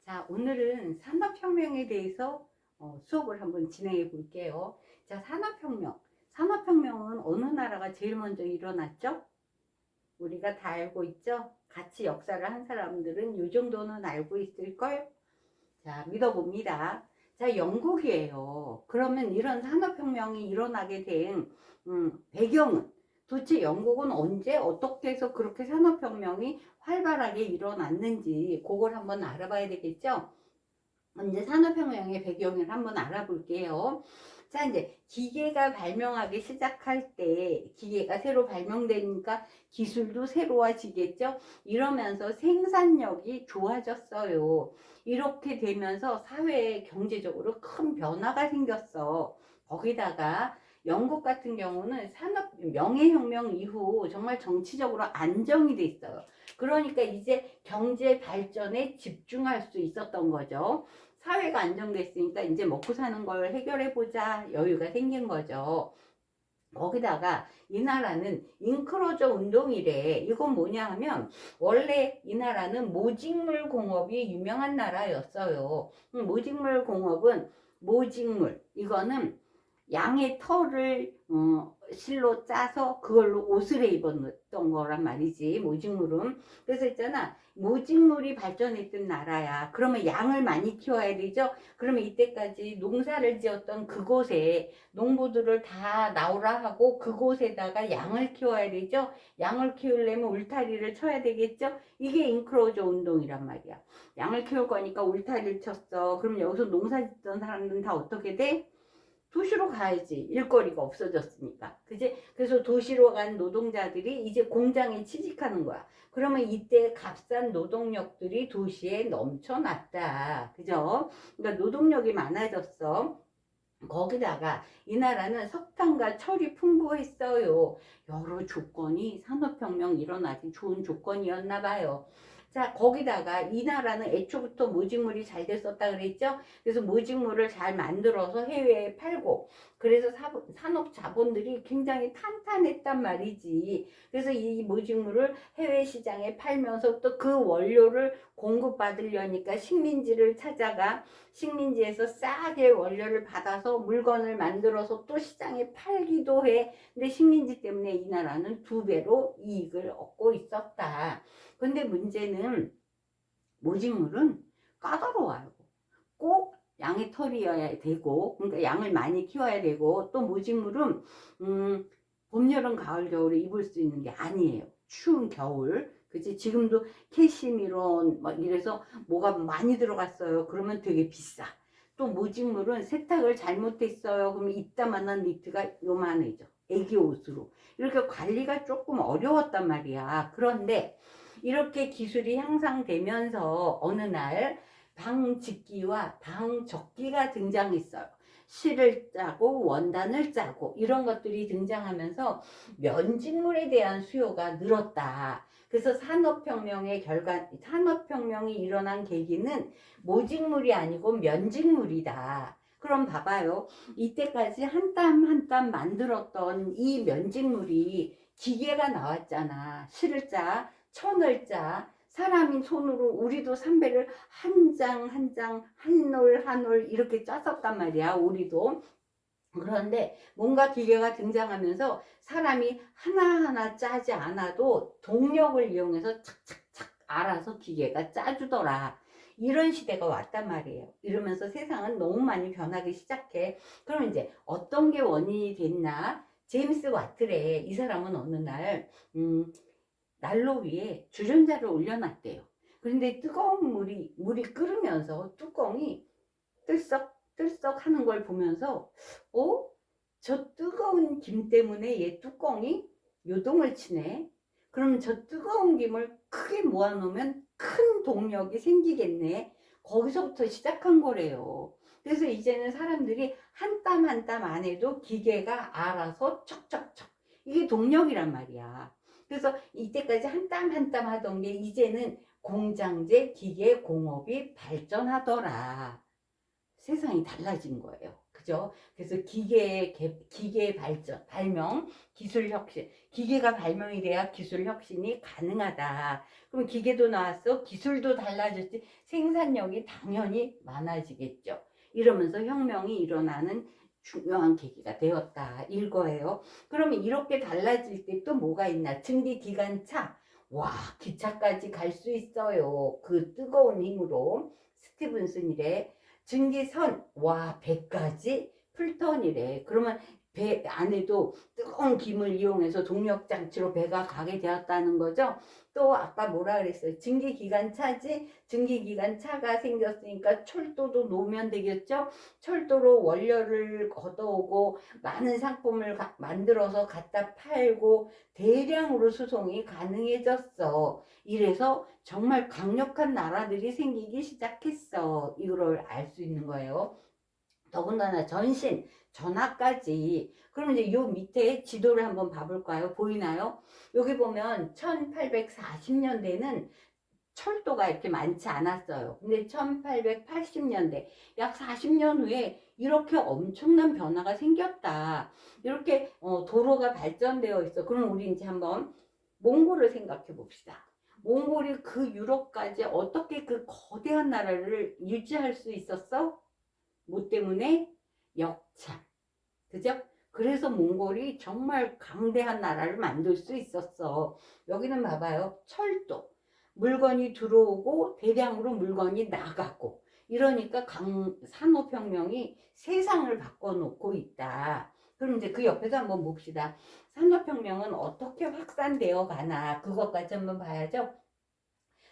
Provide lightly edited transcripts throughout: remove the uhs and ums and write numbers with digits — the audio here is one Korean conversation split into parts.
자, 오늘은 산업혁명에 대해서 수업을 한번 진행해 볼게요. 자, 산업혁명. 산업혁명은 어느 나라가 제일 먼저 일어났죠? 우리가 다 알고 있죠? 같이 역사를 한 사람들은 이 정도는 알고 있을걸? 자, 믿어봅니다. 자, 영국이에요. 그러면 이런 산업혁명이 일어나게 된 배경은 도대체 영국은 언제 어떻게 해서 그렇게 산업혁명이 활발하게 일어났는지 그걸 한번 알아봐야 되겠죠? 이제 산업혁명의 배경을 한번 알아볼게요. 자, 이제 기계가 발명하기 시작할 때 기계가 새로 발명되니까 기술도 새로워지겠죠. 이러면서 생산력이 좋아졌어요. 이렇게 되면서 사회에 경제적으로 큰 변화가 생겼어. 거기다가 영국 같은 경우는 산업 명예혁명 이후 정말 정치적으로 안정이 돼 있어요. 그러니까 이제 경제 발전에 집중할 수 있었던 거죠. 사회가 안정됐으니까 이제 먹고 사는 걸 해결해 보자 여유가 생긴 거죠. 거기다가 이 나라는 인크로저 운동이래. 이건 뭐냐 하면 원래 이 나라는 모직물 공업이 유명한 나라였어요. 모직물 공업은 모직물 이거는 양의 털을 실로 짜서 그걸로 옷을 입었던 거란 말이지. 모직물은. 그래서 있잖아, 모직물이 발전했던 나라야. 그러면 양을 많이 키워야 되죠. 그러면 이때까지 농사를 지었던 그곳에 농부들을 다 나오라 하고 그곳에다가 양을 키워야 되죠. 양을 키우려면 울타리를 쳐야 되겠죠. 이게 인크로저 운동이란 말이야. 양을 키울 거니까 울타리를 쳤어. 그럼 여기서 농사 짓던 사람들은 다 어떻게 돼? 도시로 가야지. 일거리가 없어졌으니까. 그지? 그래서 도시로 간 노동자들이 이제 공장에 취직하는 거야. 그러면 이때 값싼 노동력들이 도시에 넘쳐났다. 그죠? 그러니까 노동력이 많아졌어. 거기다가 이 나라는 석탄과 철이 풍부했어요. 여러 조건이 산업혁명 일어나기 좋은 조건이었나 봐요. 자, 거기다가 이 나라는 애초부터 모직물이 잘 됐었다 그랬죠? 그래서 모직물을 잘 만들어서 해외에 팔고, 그래서 산업 자본들이 굉장히 탄탄했단 말이지. 그래서 이 모직물을 해외 시장에 팔면서 또 그 원료를 공급받으려니까 식민지를 찾아가 식민지에서 싸게 원료를 받아서 물건을 만들어서 또 시장에 팔기도 해. 근데 식민지 때문에 이 나라는 2배로 이익을 얻고 있었다. 근데 문제는 모직물은 까다로워요. 꼭 양의 털이어야 되고, 그러니까 양을 많이 키워야 되고, 또 모직물은 봄, 여름, 가을, 겨울에 입을 수 있는 게 아니에요. 추운 겨울. 그치? 지금도 캐시미론 막 이래서 뭐가 많이 들어갔어요. 그러면 되게 비싸. 또 모직물은 세탁을 잘못했어요. 그러면 이따만한 니트가 요만해져. 애기 옷으로. 이렇게 관리가 조금 어려웠단 말이야. 그런데 이렇게 기술이 향상되면서 어느 날 방직기와 방적기가 등장했어요. 실을 짜고 원단을 짜고 이런 것들이 등장하면서 면직물에 대한 수요가 늘었다. 그래서 산업혁명이 일어난 계기는 모직물이 아니고 면직물이다. 그럼 봐봐요. 이때까지 한 땀 한 땀 만들었던 이 면직물이 기계가 나왔잖아. 실을 짜, 천을 짜, 사람인 손으로 우리도 삼배를 한 장 한 장, 한 올 한 올 이렇게 짰었단 말이야. 우리도. 그런데 뭔가 기계가 등장하면서 사람이 하나하나 짜지 않아도 동력을 이용해서 착착착 알아서 기계가 짜주더라. 이런 시대가 왔단 말이에요. 이러면서 세상은 너무 많이 변하기 시작해. 그럼 이제 어떤 게 원인이 됐나? 제임스 와트래. 이 사람은 어느 날 난로 위에 주전자를 올려놨대요. 그런데 뜨거운 물이 끓으면서 뚜껑이 들썩들썩 하는 걸 보면서 어? 저 뜨거운 김 때문에 얘 뚜껑이 요동을 치네. 그럼 저 뜨거운 김을 크게 모아놓으면 큰 동력이 생기겠네. 거기서부터 시작한 거래요. 그래서 이제는 사람들이 한 땀 한 땀 안 해도 기계가 알아서 척척척 이게 동력이란 말이야. 그래서 이때까지 한 땀 한 땀 하던 게 이제는 공장제 기계 공업이 발전하더라. 세상이 달라진 거예요. 그죠? 그래서 기계의 발전, 발명, 기술 혁신. 기계가 발명이 돼야 기술 혁신이 가능하다. 그럼 기계도 나왔어. 기술도 달라졌지. 생산력이 당연히 많아지겠죠. 이러면서 혁명이 일어나는 중요한 계기가 되었다. 이거예요. 그러면 이렇게 달라질 때 또 뭐가 있나? 증기기관차. 와, 기차까지 갈 수 있어요. 그 뜨거운 힘으로. 스티븐슨이래. 증기선, 와, 배까지 풀턴이래. 그러면 배 안에도 뜨거운 김을 이용해서 동력장치로 배가 가게 되었다는 거죠. 또 아까 뭐라 그랬어요? 증기기관차지? 증기기관차가 생겼으니까 철도도 놓으면 되겠죠? 철도로 원료를 걷어오고 많은 상품을 만들어서 갖다 팔고 대량으로 수송이 가능해졌어. 이래서 정말 강력한 나라들이 생기기 시작했어. 이걸 알 수 있는 거예요. 더군다나 전신, 전하까지. 그럼 이제 요 밑에 지도를 한번 봐볼까요? 보이나요? 여기 보면 1840년대는 철도가 이렇게 많지 않았어요. 근데 1880년대, 약 40년 후에 이렇게 엄청난 변화가 생겼다. 이렇게 도로가 발전되어 있어. 그럼 우리 이제 한번 몽골을 생각해 봅시다. 몽골이 그 유럽까지 어떻게 그 거대한 나라를 유지할 수 있었어? 뭐 때문에? 역참. 그죠? 그래서 몽골이 정말 강대한 나라를 만들 수 있었어. 여기는 봐봐요. 철도. 물건이 들어오고 대량으로 물건이 나가고. 이러니까 산업혁명이 세상을 바꿔놓고 있다. 그럼 이제 그 옆에서 한번 봅시다. 산업혁명은 어떻게 확산되어 가나. 그것까지 한번 봐야죠.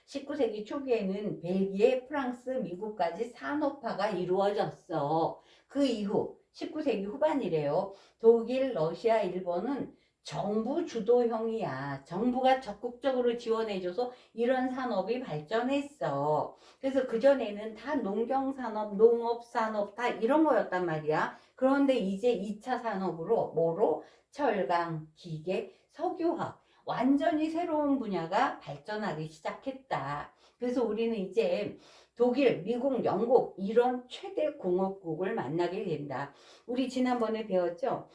19세기 초기에는 벨기에, 프랑스, 미국까지 산업화가 이루어졌어. 그 이후 19세기 후반이래요. 독일, 러시아, 일본은 정부 주도형이야. 정부가 적극적으로 지원해줘서 이런 산업이 발전했어. 그래서 그전에는 다 농경산업, 농업산업 다 이런 거였단 말이야. 그런데 이제 2차 산업으로 뭐로? 철강, 기계, 석유화학. 완전히 새로운 분야가 발전하기 시작했다. 그래서 우리는 이제 독일, 미국, 영국 이런 최대 공업국을 만나게 된다. 우리 지난번에 배웠죠?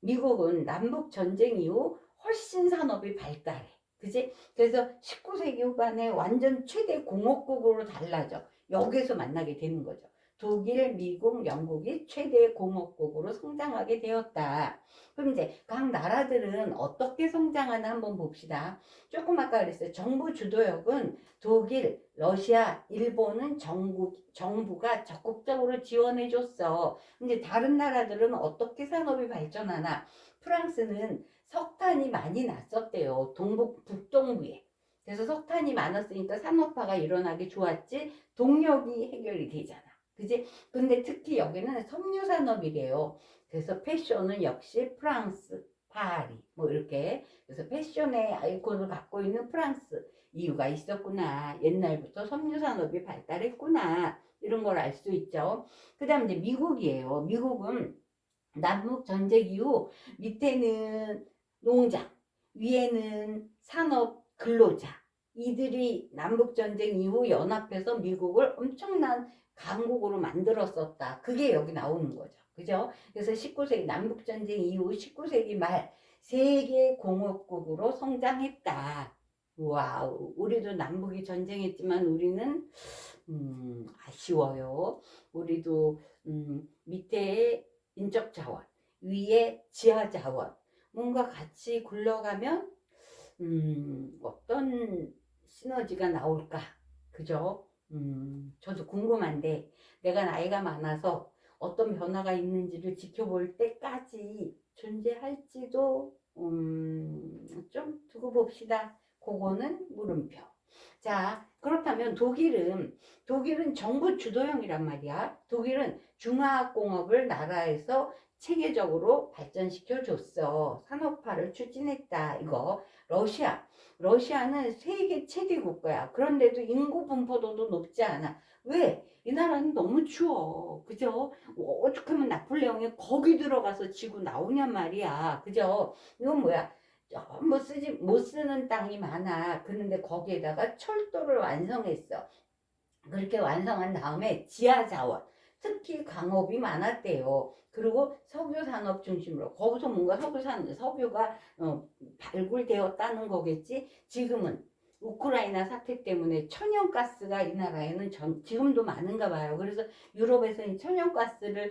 미국은 남북 전쟁 이후 훨씬 산업이 발달해. 그지? 그래서 19세기 후반에 완전 최대 공업국으로 달라져. 여기서 만나게 되는 거죠. 독일, 미국, 영국이 최대 공업국으로 성장하게 되었다. 그럼 이제 각 나라들은 어떻게 성장하나 한번 봅시다. 조금 아까 그랬어요. 정부 주도력은 독일, 러시아, 일본은 정부가 적극적으로 지원해 줬어. 이제 다른 나라들은 어떻게 산업이 발전하나? 프랑스는 석탄이 많이 났었대요. 북동부에. 그래서 석탄이 많았으니까 산업화가 일어나기 좋았지. 동력이 해결이 되잖아. 그지? 근데 특히 여기는 섬유 산업이래요. 그래서 패션은 역시 프랑스, 파리 뭐 이렇게. 그래서 패션의 아이콘을 갖고 있는 프랑스. 이유가 있었구나. 옛날부터 섬유 산업이 발달했구나. 이런 걸 알 수 있죠. 그 다음 이제 미국이에요. 미국은 남북 전쟁 이후 밑에는 농장, 위에는 산업 근로자. 이들이 남북 전쟁 이후 연합해서 미국을 엄청난 강국으로 만들었었다. 그게 여기 나오는 거죠. 그죠? 그래서 19세기 남북 전쟁 이후 19세기 말 세계 공업국으로 성장했다. 와우, 우리도 남북이 전쟁했지만 우리는 아쉬워요. 우리도 밑에 인적 자원, 위에 지하 자원, 뭔가 같이 굴러가면 어떤 시너지가 나올까? 그죠? 저도 궁금한데 내가 나이가 많아서 어떤 변화가 있는지를 지켜볼 때까지 존재할지도 좀 두고 봅시다. 그거는 물음표. 자, 그렇다면 독일은 정부 주도형이란 말이야. 독일은 중화공업을 나라에서 체계적으로 발전시켜 줬어. 산업화를 추진했다. 이거. 러시아는 세계 최대 국가야. 그런데도 인구 분포도도 높지 않아. 왜? 이 나라는 너무 추워. 그죠? 어떻게 하면 나폴레옹이 거기 들어가서 지고 나오냔 말이야. 그죠? 이건 뭐야? 전부 못 쓰는 땅이 많아. 그런데 거기에다가 철도를 완성했어. 그렇게 완성한 다음에 지하 자원. 특히 광업이 많았대요. 그리고 석유 산업 중심으로 거기서 뭔가 석유가 발굴되었다는 거겠지. 지금은 우크라이나 사태 때문에 천연가스가 이 나라에는 지금도 많은가 봐요. 그래서 유럽에서는 천연가스를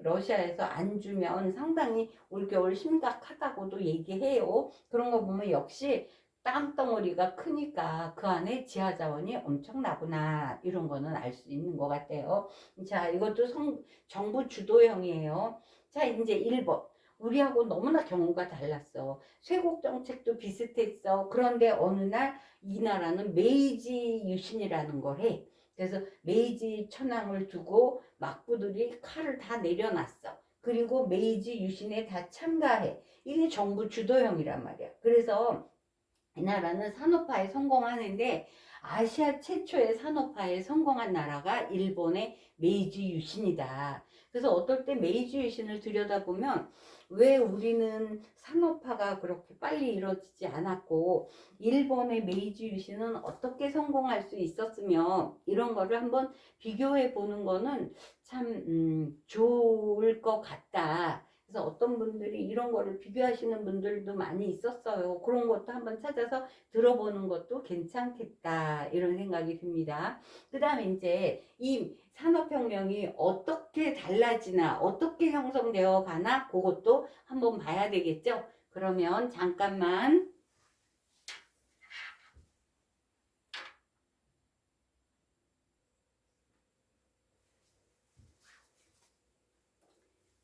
러시아에서 안 주면 상당히 올겨울 심각하다고도 얘기해요. 그런 거 보면 역시 땅덩어리가 크니까 그 안에 지하 자원이 엄청나구나, 이런 거는 알 수 있는 것 같아요. 자, 이것도 정부 주도형이에요. 자, 이제 1번. 우리하고 너무나 경우가 달랐어. 쇄국 정책도 비슷했어. 그런데 어느 날 이 나라는 메이지 유신이라는 걸 해. 그래서 메이지 천황을 두고 막부들이 칼을 다 내려놨어. 그리고 메이지 유신에 다 참가해. 이게 정부 주도형이란 말이야. 그래서 이 나라는 산업화에 성공하는데, 아시아 최초의 산업화에 성공한 나라가 일본의 메이지 유신이다. 그래서 어떨 때 메이지 유신을 들여다보면 왜 우리는 산업화가 그렇게 빨리 이루어지지 않았고 일본의 메이지 유신은 어떻게 성공할 수 있었으며, 이런 거를 한번 비교해 보는 거는 참 좋을 것 같다. 그래서 어떤 분들이 이런 거를 비교하시는 분들도 많이 있었어요. 그런 것도 한번 찾아서 들어보는 것도 괜찮겠다, 이런 생각이 듭니다. 그 다음에 이제 이 산업혁명이 어떻게 달라지나, 어떻게 형성되어 가나, 그것도 한번 봐야 되겠죠. 그러면 잠깐만.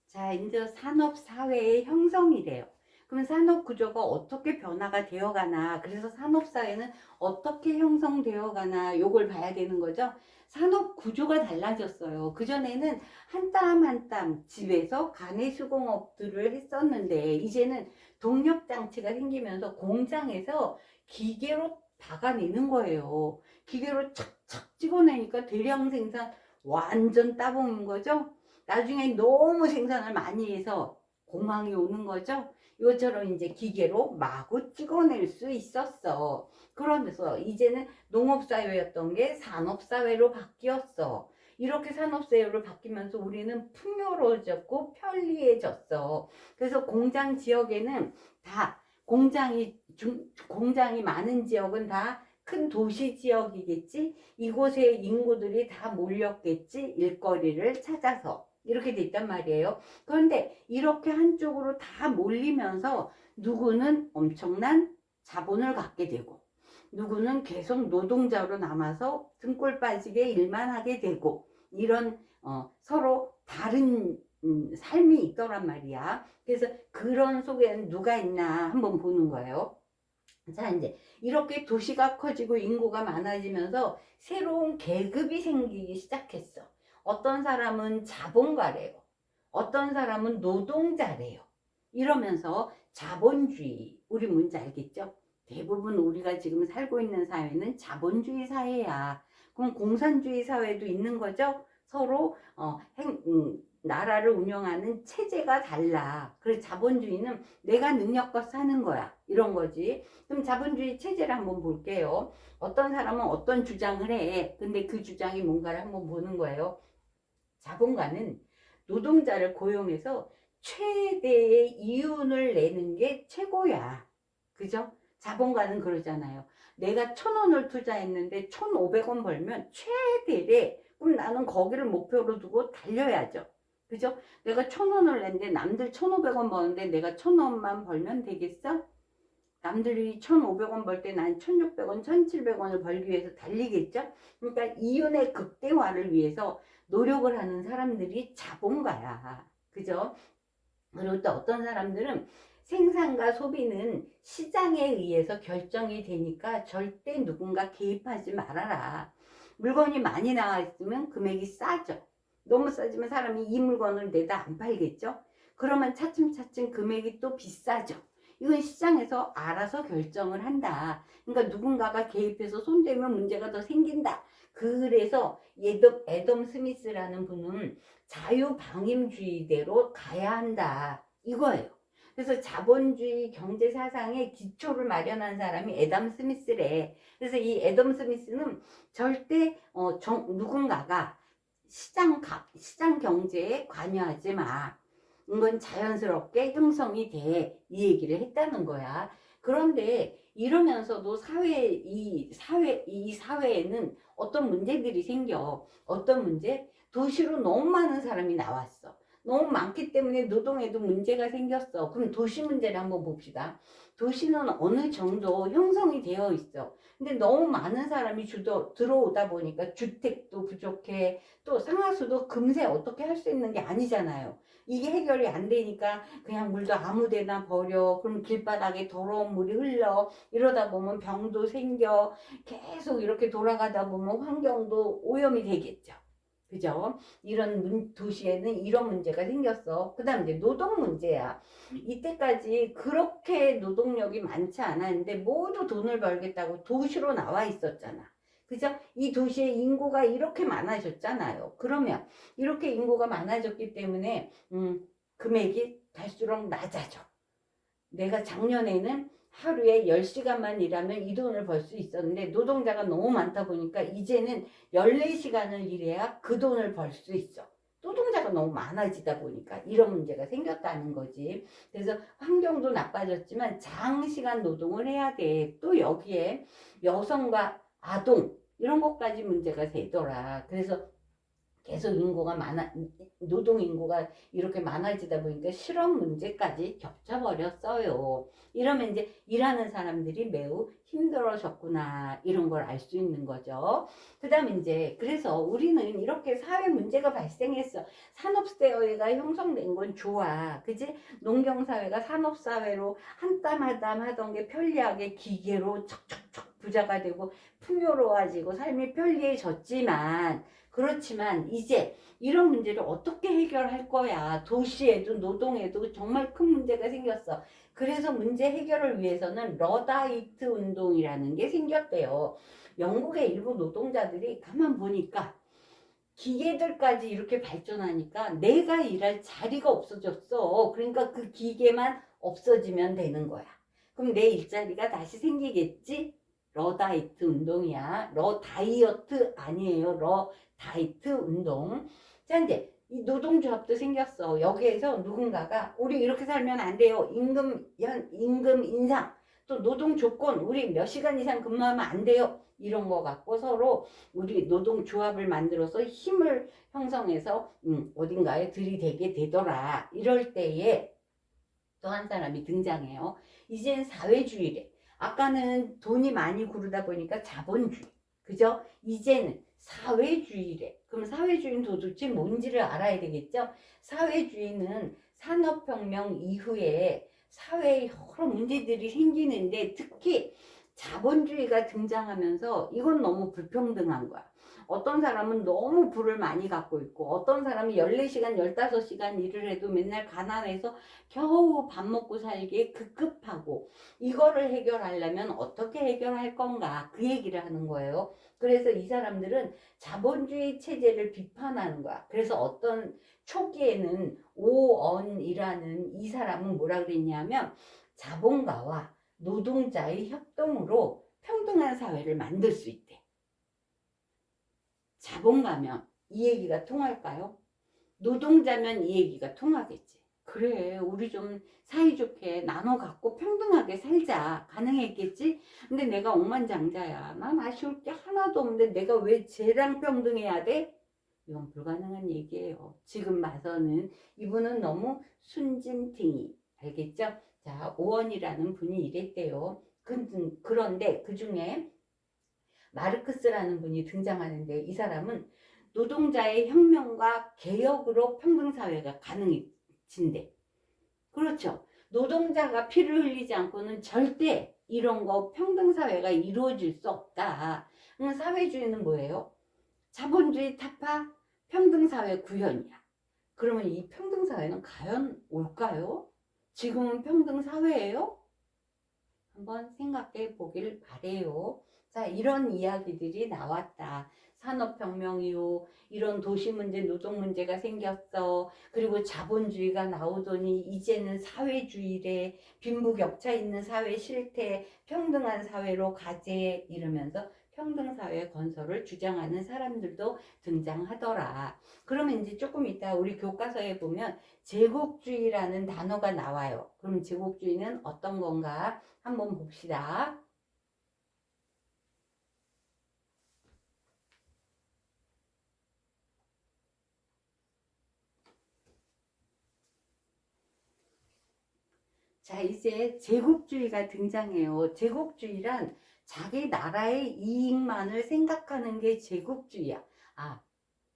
자, 이제 산업사회의 형성이래요. 그럼 산업구조가 어떻게 변화가 되어가나, 그래서 산업사회는 어떻게 형성되어가나, 요걸 봐야 되는 거죠. 산업구조가 달라졌어요. 그전에는 한 땀 한 땀 집에서 가내수공업들을 했었는데, 이제는 동력장치가 생기면서 공장에서 기계로 박아내는 거예요. 기계로 착착 찍어내니까 대량 생산 완전 따봉인 거죠. 나중에 너무 생산을 많이 해서 공황이 오는 거죠. 이것처럼 이제 기계로 마구 찍어낼 수 있었어. 그러면서 이제는 농업사회였던 게 산업사회로 바뀌었어. 이렇게 산업사회로 바뀌면서 우리는 풍요로워졌고 편리해졌어. 그래서 공장 지역에는 다 공장이 많은 지역은 다 큰 도시 지역이겠지. 이곳에 인구들이 다 몰렸겠지. 일거리를 찾아서. 이렇게 돼 있단 말이에요. 그런데 이렇게 한쪽으로 다 몰리면서 누구는 엄청난 자본을 갖게 되고, 누구는 계속 노동자로 남아서 등골 빠지게 일만 하게 되고, 이런 서로 다른 삶이 있더란 말이야. 그래서 그런 속에는 누가 있나 한번 보는 거예요. 자, 이제 이렇게 도시가 커지고 인구가 많아지면서 새로운 계급이 생기기 시작했어. 어떤 사람은 자본가래요. 어떤 사람은 노동자래요. 이러면서 자본주의, 우리 뭔지 알겠죠? 대부분 우리가 지금 살고 있는 사회는 자본주의 사회야. 그럼 공산주의 사회도 있는 거죠? 서로 나라를 운영하는 체제가 달라. 그래서 자본주의는 내가 능력껏 사는 거야, 이런 거지. 그럼 자본주의 체제를 한번 볼게요. 어떤 사람은 어떤 주장을 해. 근데 그 주장이 뭔가를 한번 보는 거예요. 자본가는 노동자를 고용해서 최대의 이윤을 내는 게 최고야. 그죠? 자본가는 그러잖아요. 내가 1,000원을 투자했는데 1,500원 벌면 최대래. 그럼 나는 거기를 목표로 두고 달려야죠. 그죠? 내가 1,000원을 냈는데 남들 1,500원 버는데 내가 1,000원만 벌면 되겠어? 남들이 1,500원 벌 때 난 1,600원, 1,700원을 벌기 위해서 달리겠죠? 그러니까 이윤의 극대화를 위해서 노력을 하는 사람들이 자본가야. 그죠? 그리고 또 어떤 사람들은 생산과 소비는 시장에 의해서 결정이 되니까 절대 누군가 개입하지 말아라. 물건이 많이 나와 있으면 금액이 싸죠. 너무 싸지면 사람이 이 물건을 내다 안 팔겠죠? 그러면 차츰차츰 금액이 또 비싸죠. 이건 시장에서 알아서 결정을 한다. 그러니까 누군가가 개입해서 손대면 문제가 더 생긴다. 그래서 애덤 스미스라는 분은 자유방임주의대로 가야 한다, 이거예요. 그래서 자본주의 경제 사상의 기초를 마련한 사람이 애덤 스미스래. 그래서 이 애덤 스미스는 절대 누군가가 시장 경제에 관여하지 마. 이건 자연스럽게 형성이 돼. 이 얘기를 했다는 거야. 그런데 이러면서도 이 사회에는 어떤 문제들이 생겨. 어떤 문제? 도시로 너무 많은 사람이 나왔어. 너무 많기 때문에 노동에도 문제가 생겼어. 그럼 도시 문제를 한번 봅시다. 도시는 어느 정도 형성이 되어 있어. 근데 너무 많은 사람이 들어오다 보니까 주택도 부족해. 또 상하수도 금세 어떻게 할 수 있는 게 아니잖아요. 이게 해결이 안 되니까 그냥 물도 아무 데나 버려. 그럼 길바닥에 더러운 물이 흘러. 이러다 보면 병도 생겨. 계속 이렇게 돌아가다 보면 환경도 오염이 되겠죠. 그죠? 이런 도시에는 이런 문제가 생겼어. 그 다음 이제 노동 문제야. 이때까지 그렇게 노동력이 많지 않았는데 모두 돈을 벌겠다고 도시로 나와 있었잖아. 그죠? 이 도시에 인구가 이렇게 많아졌잖아요. 그러면 이렇게 인구가 많아졌기 때문에 금액이 갈수록 낮아져. 내가 작년에는 하루에 10시간만 일하면 이 돈을 벌 수 있었는데 노동자가 너무 많다 보니까 이제는 14시간을 일해야 그 돈을 벌 수 있어. 노동자가 너무 많아지다 보니까 이런 문제가 생겼다는 거지. 그래서 환경도 나빠졌지만 장시간 노동을 해야 돼. 또 여기에 여성과 아동 이런 것까지 문제가 되더라. 그래서 계속 노동 인구가 이렇게 많아지다 보니까 실업 문제까지 겹쳐버렸어요. 이러면 이제 일하는 사람들이 매우 힘들어졌구나, 이런 걸 알 수 있는 거죠. 그 다음에 이제, 그래서 우리는 이렇게 사회 문제가 발생했어. 산업사회가 형성된 건 좋아. 그지? 농경사회가 산업사회로 한 땀 한 땀 하던 게 편리하게 기계로 척척척 부자가 되고 풍요로워지고 삶이 편리해졌지만, 그렇지만 이제 이런 문제를 어떻게 해결할 거야. 도시에도 노동에도 정말 큰 문제가 생겼어. 그래서 문제 해결을 위해서는 러다이트 운동이라는 게 생겼대요. 영국의 일부 노동자들이 가만 보니까 기계들까지 이렇게 발전하니까 내가 일할 자리가 없어졌어. 그러니까 그 기계만 없어지면 되는 거야. 그럼 내 일자리가 다시 생기겠지? 러다이트 운동이야. 러다이어트 아니에요. 러다이트 운동. 자, 이제 이 노동조합도 생겼어. 여기에서 누군가가 우리 이렇게 살면 안 돼요. 임금 인상. 또 노동 조건, 우리 몇 시간 이상 근무하면 안 돼요. 이런 거 갖고 서로 우리 노동조합을 만들어서 힘을 형성해서 어딘가에 들이대게 되더라. 이럴 때에 또 한 사람이 등장해요. 이젠 사회주의래. 아까는 돈이 많이 구르다 보니까 자본주의. 그죠? 이제는 사회주의래. 그럼 사회주의는 도대체 뭔지를 알아야 되겠죠? 사회주의는 산업혁명 이후에 사회에 여러 문제들이 생기는데 특히 자본주의가 등장하면서 이건 너무 불평등한 거야. 어떤 사람은 너무 부를 많이 갖고 있고 어떤 사람이 14시간, 15시간 일을 해도 맨날 가난해서 겨우 밥 먹고 살기에 급급하고 이거를 해결하려면 어떻게 해결할 건가 그 얘기를 하는 거예요. 그래서 이 사람들은 자본주의 체제를 비판하는 거야. 그래서 어떤 초기에는 오언이라는 이 사람은 뭐라 그랬냐면 자본가와 노동자의 협동으로 평등한 사회를 만들 수 있대. 자본가면 이 얘기가 통할까요? 노동자면 이 얘기가 통하겠지. 그래, 우리 좀 사이좋게 나눠 갖고 평등하게 살자. 가능했겠지? 근데 내가 억만장자야. 난 아쉬울 게 하나도 없는데 내가 왜 쟤랑 평등해야 돼? 이건 불가능한 얘기예요. 지금 봐서는 이분은 너무 순진탱이. 알겠죠? 자, 오원이라는 분이 이랬대요. 그런데 그 중에 마르크스라는 분이 등장하는데 이 사람은 노동자의 혁명과 개혁으로 평등사회가 가능해진대. 그렇죠. 노동자가 피를 흘리지 않고는 절대 이런 거 평등사회가 이루어질 수 없다. 사회주의는 뭐예요? 자본주의 타파 평등사회 구현이야. 그러면 이 평등사회는 과연 올까요? 지금은 평등사회예요? 한번 생각해 보길 바래요. 자, 이런 이야기들이 나왔다. 산업혁명이요. 이런 도시 문제, 노동 문제가 생겼어. 그리고 자본주의가 나오더니 이제는 사회주의래. 빈부격차 있는 사회 싫대. 평등한 사회로 가재. 이러면서 평등사회 건설을 주장하는 사람들도 등장하더라. 그러면 이제 조금 이따 우리 교과서에 보면 제국주의라는 단어가 나와요. 그럼 제국주의는 어떤 건가 한번 봅시다. 자, 이제 제국주의가 등장해요. 제국주의란 자기 나라의 이익만을 생각하는 게 제국주의야. 아,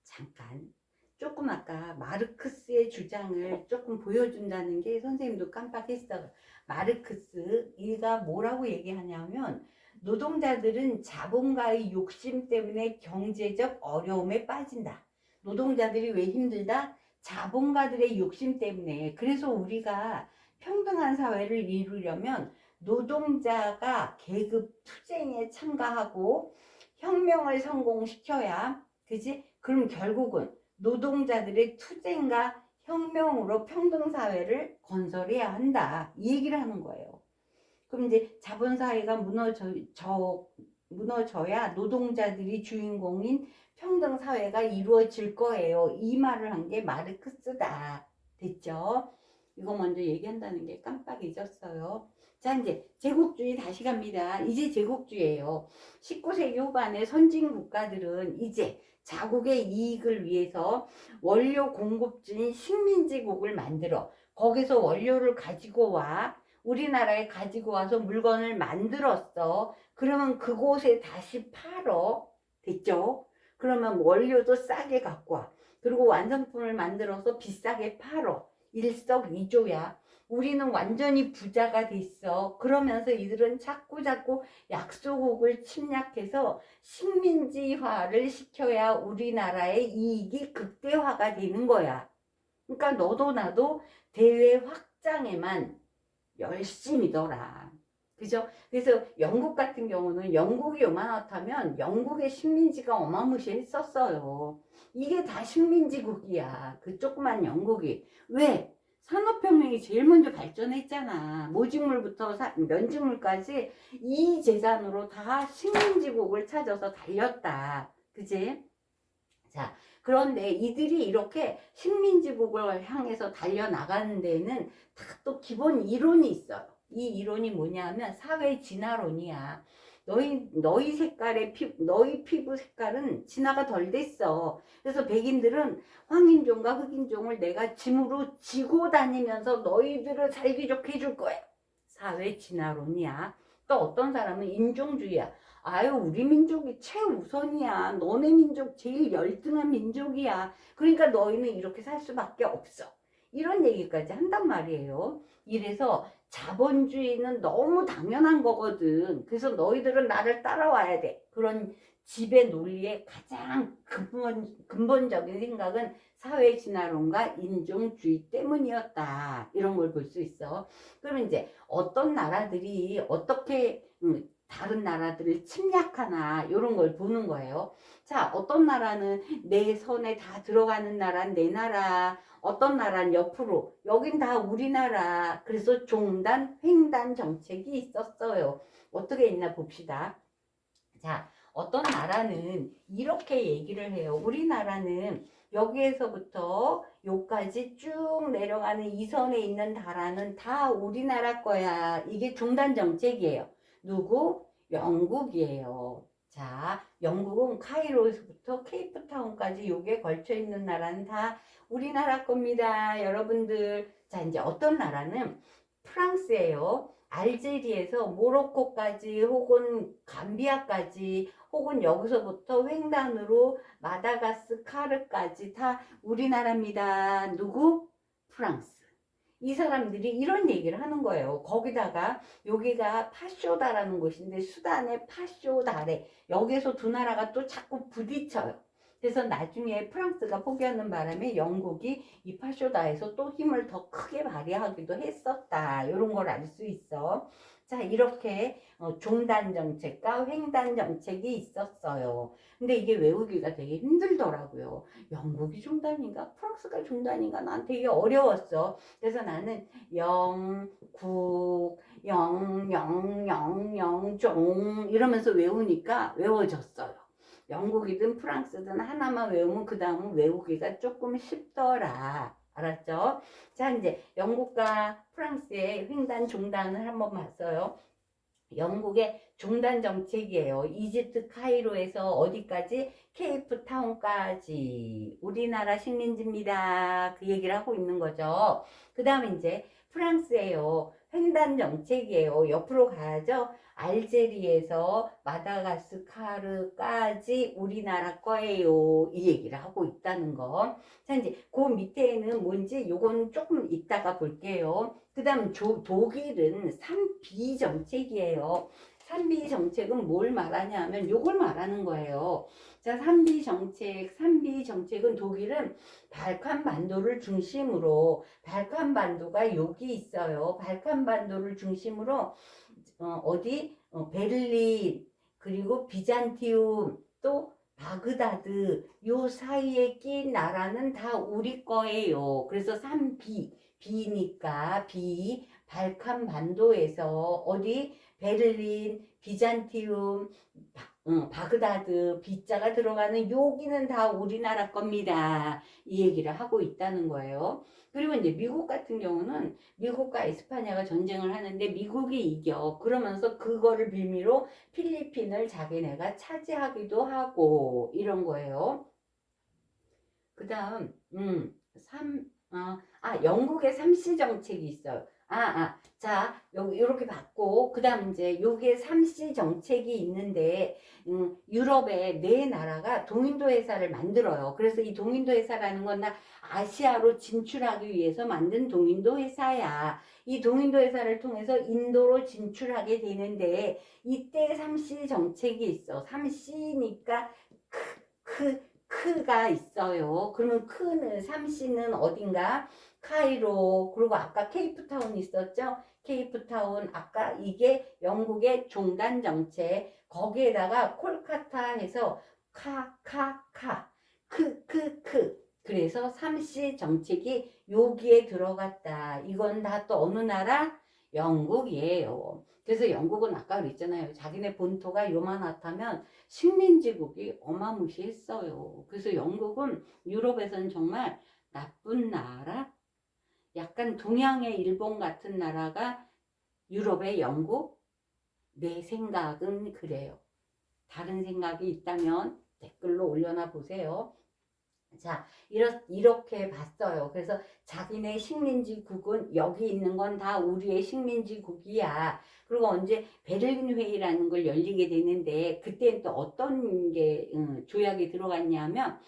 잠깐. 조금 아까 마르크스의 주장을 조금 보여준다는 게 선생님도 깜빡했어. 마르크스, 얘가 뭐라고 얘기하냐면 노동자들은 자본가의 욕심 때문에 경제적 어려움에 빠진다. 노동자들이 왜 힘들다? 자본가들의 욕심 때문에. 그래서 우리가 평등한 사회를 이루려면 노동자가 계급 투쟁에 참가하고 혁명을 성공시켜야, 그지? 그럼 결국은 노동자들의 투쟁과 혁명으로 평등사회를 건설해야 한다. 이 얘기를 하는 거예요. 그럼 이제 자본사회가 무너져야 노동자들이 주인공인 평등사회가 이루어질 거예요. 이 말을 한 게 마르크스다. 됐죠? 이거 먼저 얘기한다는 게 깜빡 잊었어요. 자, 이제 제국주의 다시 갑니다. 이제 제국주의예요. 19세기 후반에 선진 국가들은 이제 자국의 이익을 위해서 원료 공급주인 식민지국을 만들어 거기서 원료를 가지고 와 우리나라에 가지고 와서 물건을 만들었어. 그러면 그곳에 다시 팔어. 됐죠? 그러면 원료도 싸게 갖고 와. 그리고 완성품을 만들어서 비싸게 팔어. 일석이조야. 우리는 완전히 부자가 됐어. 그러면서 이들은 자꾸자꾸 약소국을 침략해서 식민지화를 시켜야 우리나라의 이익이 극대화가 되는 거야. 그러니까 너도 나도 대외 확장에만 열심이더라. 그죠? 그래서 영국 같은 경우는 영국이 요만하다면 영국의 식민지가 어마무시했었어요. 이게 다 식민지국이야. 그 조그만 영국이. 왜? 산업혁명이 제일 먼저 발전했잖아. 모직물부터 면직물까지 이 재산으로 다 식민지국을 찾아서 달렸다. 그지? 자, 그런데 이들이 이렇게 식민지국을 향해서 달려나가는 데에는 다 또 기본 이론이 있어요. 이 이론이 뭐냐면 사회 진화론이야. 너희 색깔의 너희 피부 색깔은 진화가 덜 됐어. 그래서 백인들은 황인종과 흑인종을 내가 짐으로 지고 다니면서 너희들을 살기 좋게 해줄 거야. 사회 진화론이야. 또 어떤 사람은 인종주의야. 아유, 우리 민족이 최우선이야. 너네 민족 제일 열등한 민족이야. 그러니까 너희는 이렇게 살 수밖에 없어. 이런 얘기까지 한단 말이에요. 이래서 자본주의는 너무 당연한 거거든. 그래서 너희들은 나를 따라와야 돼. 그런 지배 논리의 가장 근본적인 생각은 사회 진화론과 인종주의 때문이었다. 이런 걸 볼 수 있어. 그러면 이제 어떤 나라들이 어떻게 다른 나라들을 침략하나 이런 걸 보는 거예요. 자, 어떤 나라는 내 손에 다 들어가는 나라는 내 나라, 어떤 나라는 옆으로, 여긴 다 우리나라. 그래서 종단, 횡단 정책이 있었어요. 어떻게 있나 봅시다. 자, 어떤 나라는 이렇게 얘기를 해요. 우리나라는 여기에서부터 여기까지 쭉 내려가는 이 선에 있는 나라는 다 우리나라 거야. 이게 중단 정책이에요. 누구? 영국이에요. 자, 영국은 카이로에서부터 케이프타운까지 요게 걸쳐 있는 나라는 다 우리나라 겁니다. 여러분들. 자, 이제 어떤 나라는 프랑스예요. 알제리에서 모로코까지 혹은 감비아까지 혹은 여기서부터 횡단으로 마다가스카르까지 다 우리나라입니다. 누구? 프랑스. 이 사람들이 이런 얘기를 하는 거예요. 거기다가 여기가 파쇼다라는 곳인데 수단의 파쇼다래. 여기서 두 나라가 또 자꾸 부딪혀요. 그래서 나중에 프랑스가 포기하는 바람에 영국이 이 파쇼다에서 또 힘을 더 크게 발휘하기도 했었다. 이런 걸 알 수 있어. 자, 이렇게 종단 정책과 횡단 정책이 있었어요. 근데 이게 외우기가 되게 힘들더라고요. 영국이 종단인가? 프랑스가 종단인가? 난 되게 어려웠어. 그래서 나는 영국, 종 이러면서 외우니까 외워졌어요. 영국이든 프랑스든 하나만 외우면 그 다음은 외우기가 조금 쉽더라. 알았죠? 자, 이제 영국과 프랑스의 횡단 종단을 한번 봤어요. 영국의 종단 정책이에요. 이집트 카이로에서 어디까지? 케이프타운까지 우리나라 식민지입니다. 그 얘기를 하고 있는 거죠. 그 다음에 이제 프랑스예요. 횡단 정책이에요. 옆으로 가야죠. 알제리에서 마다가스카르까지 우리나라 거예요. 이 얘기를 하고 있다는 거. 자, 이제 그 밑에는 뭔지 요건 조금 이따가 볼게요. 그 다음 독일은 3B 정책이에요. 3B 정책은 뭘 말하냐 하면 요걸 말하는 거예요. 자, 3B 정책은 독일은 발칸반도를 중심으로, 발칸반도가 여기 있어요. 발칸반도를 중심으로 베를린, 그리고 비잔티움, 또 바그다드, 요 사이에 낀 나라는 다 우리 거예요. 그래서 3B, B니까 발칸 반도에서 어디 베를린, 비잔티움, 바그다드, B자가 들어가는 여기는 다 우리나라 겁니다. 이 얘기를 하고 있다는 거예요. 그리고 이제 미국 같은 경우는 미국과 에스파냐가 전쟁을 하는데 미국이 이겨. 그러면서 그거를 빌미로 필리핀을 자기네가 차지하기도 하고 이런 거예요. 그 다음, 영국의 3C 정책이 있어요. 자, 여기 이렇게 받고, 그 다음 이제 요게 3C 정책이 있는데, 유럽의 네 나라가 동인도 회사를 만들어요. 그래서 이 동인도 회사라는 건 다 아시아로 진출하기 위해서 만든 동인도 회사야. 이 동인도 회사를 통해서 인도로 진출하게 되는데, 이때 3C 정책이 있어. 3C니까 크가 있어요. 그러면 크는 3C는 어딘가? 카이로, 그리고 아까 케이프타운 있었죠? 케이프타운, 아까 이게 영국의 종단 정책, 거기에다가 콜카타 해서 그래서 3C 정책이 여기에 들어갔다. 이건 다 또 어느 나라? 영국이에요. 그래서 영국은 아까 그랬잖아요. 자기네 본토가 요만하다면 식민지국이 어마무시했어요. 그래서 영국은 유럽에서는 정말 나쁜 나라? 약간 동양의 일본 같은 나라가 유럽의 영국? 내 생각은 그래요. 다른 생각이 있다면 댓글로 올려놔 보세요. 자, 이렇게 봤어요. 그래서 자기네 식민지국은 여기 있는 건 다 우리의 식민지국이야. 그리고 언제 베를린 회의라는 걸 열리게 되는데 그때는 또 어떤 게 조약이 들어갔냐면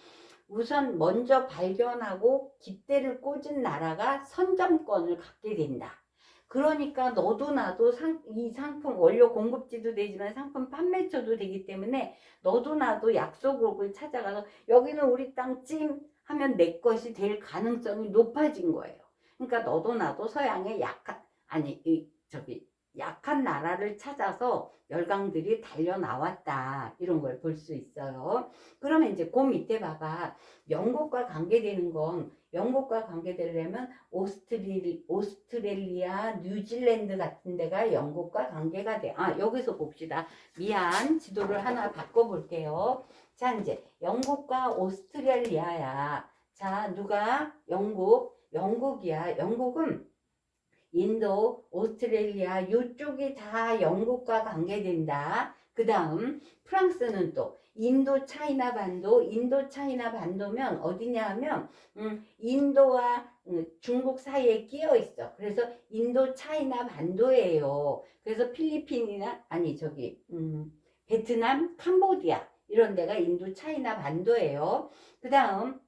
우선 먼저 발견하고 깃대를 꽂은 나라가 선점권을 갖게 된다. 그러니까 너도 나도 이 상품 원료 공급지도 되지만 상품 판매처도 되기 때문에 너도 나도 약소국을 찾아가서 여기는 우리 땅 찜 하면 내 것이 될 가능성이 높아진 거예요. 그러니까 너도 나도 서양의 약한 나라를 찾아서 열강들이 달려 나왔다. 이런 걸 볼 수 있어요. 그러면 이제 그 밑에 봐봐. 영국과 관계되려면 오스트레일리아, 뉴질랜드 같은 데가 영국과 관계가 돼. 여기서 봅시다. 미안. 지도를 하나 바꿔볼게요. 자, 이제 영국과 오스트레일리아야. 자, 누가? 영국이야. 영국은 인도, 오스트레일리아 이쪽이 다 영국과 관계된다. 그 다음 프랑스는 또 인도 차이나 반도면 어디냐 하면 인도와 중국 사이에 끼어 있어. 그래서 인도 차이나 반도예요. 그래서 필리핀이나 베트남, 캄보디아 이런 데가 인도 차이나 반도예요. 그 다음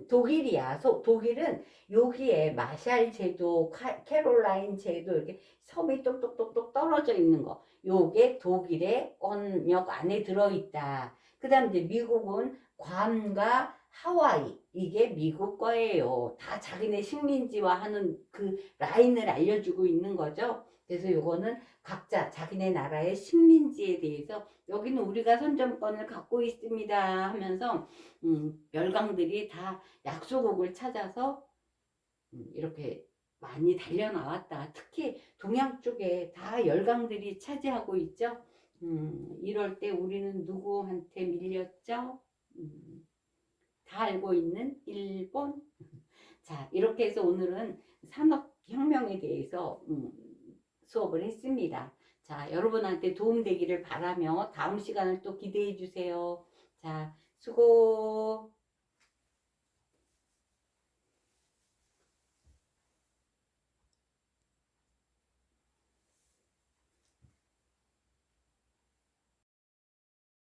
독일이야. 독일은 여기에 마샬 제도, 캐롤라인 제도 이렇게 섬이 똑똑똑똑 떨어져 있는 거. 요게 독일의 권역 안에 들어있다. 그 다음 이제 미국은 괌과 하와이, 이게 미국 거예요. 다 자기네 식민지화 하는 그 라인을 알려주고 있는 거죠. 그래서 요거는 각자 자기네 나라의 식민지에 대해서 여기는 우리가 선점권을 갖고 있습니다 하면서 열강들이 다 약소국을 찾아서 이렇게 많이 달려나왔다. 특히 동양 쪽에 다 열강들이 차지하고 있죠. 이럴 때 우리는 누구한테 밀렸죠? 다 알고 있는 일본. 자, 이렇게 해서 오늘은 산업혁명에 대해서 수업을 했습니다. 자, 여러분한테 도움되기를 바라며 다음 시간을 또 기대해 주세요. 자, 수고.